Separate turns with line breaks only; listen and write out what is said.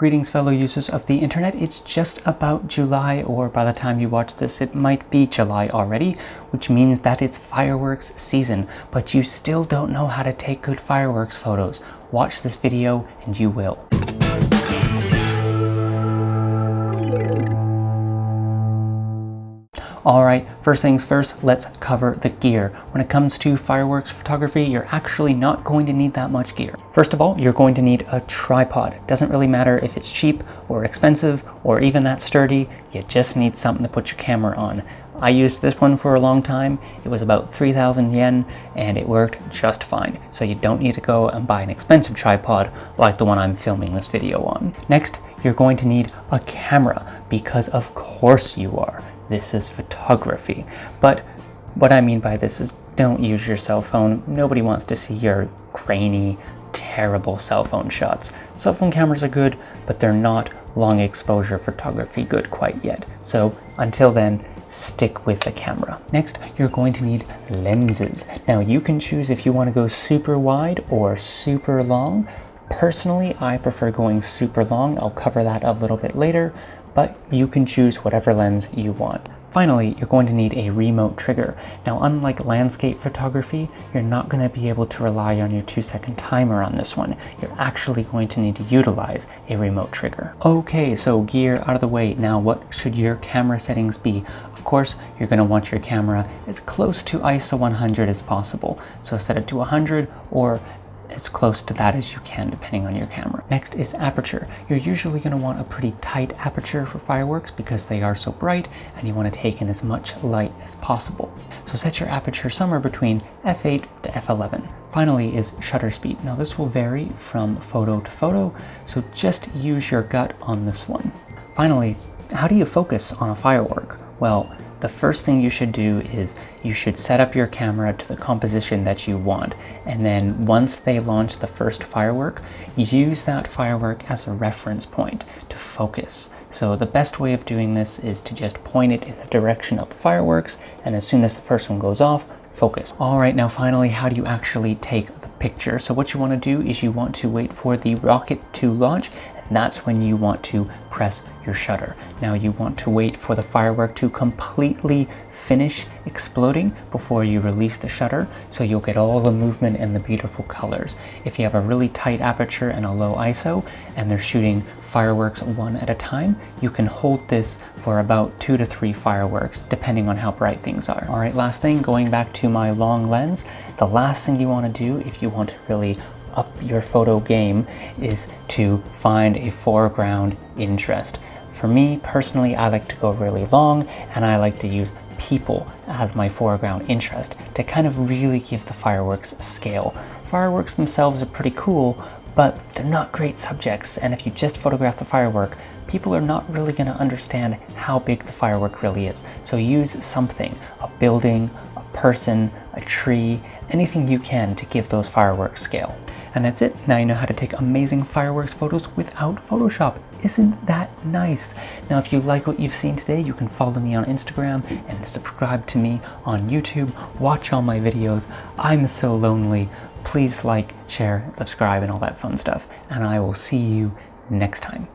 Greetings fellow users of the internet, it's just about July, or by the time you watch this it might be July already, which means that it's fireworks season, but you still don't know how to take good fireworks photos. Watch this video and you will. Alright, first things first, let's cover the gear. When it comes to fireworks photography, you're actually not going to need that much gear. First of all, you're going to need a tripod. It doesn't really matter if it's cheap or expensive or even that sturdy, you just need something to put your camera on. I used this one for a long time. It was about 3,000 yen and it worked just fine. So you don't need to go and buy an expensive tripod like the one I'm filming this video on. Next, you're going to need a camera because of course you are. This is photography. But what I mean by this is don't use your cell phone. Nobody wants to see your grainy, terrible cell phone shots. Cell phone cameras are good, but they're not long exposure photography good quite yet. So until then, stick with the camera. Next, you're going to need lenses. Now you can choose if you want to go super wide or super long. Personally, I prefer going super long. I'll cover that a little bit later, but you can choose whatever lens you want. Finally, you're going to need a remote trigger. Now, unlike landscape photography, you're not going to be able to rely on your 2-second timer on this one. You're actually going to need to utilize a remote trigger. Okay, so gear out of the way. Now, what should your camera settings be? Of course, you're going to want your camera as close to ISO 100 as possible. So set it to 100 or as close to that as you can depending on your camera. Next is aperture. You're usually going to want a pretty tight aperture for fireworks because they are so bright and you want to take in as much light as possible. So set your aperture somewhere between f8 to f11. Finally is shutter speed. Now this will vary from photo to photo, so just use your gut on this one. Finally, how do you focus on a firework? Well, the first thing you should do is you should set up your camera to the composition that you want, and then once they launch the first firework, use that firework as a reference point to focus. So the best way of doing this is to just point it in the direction of the fireworks, and as soon as the first one goes off, focus. Alright, now finally, how do you actually take the picture? So what you want to do is you want to wait for the rocket to launch, and that's when you want to press your shutter. Now you want to wait for the firework to completely finish exploding before you release the shutter, so you'll get all the movement and the beautiful colors. If you have a really tight aperture and a low ISO and they're shooting fireworks one at a time, you can hold this for about 2 to 3 fireworks depending on how bright things are. Alright, last thing, going back to my long lens, the last thing you want to do if you want to really up your photo game is to find a foreground interest. For me personally, I like to go really long and I like to use people as my foreground interest to kind of really give the fireworks scale. Fireworks themselves are pretty cool, but they're not great subjects, and if you just photograph the firework, people are not really going to understand how big the firework really is. So use something, a building, a person, a tree, anything you can to give those fireworks scale. And that's it. Now you know how to take amazing fireworks photos without Photoshop. Isn't that nice? Now if you like what you've seen today, you can follow me on Instagram and subscribe to me on YouTube. Watch all my videos. I'm so lonely. Please like, share, subscribe, and all that fun stuff. And I will see you next time.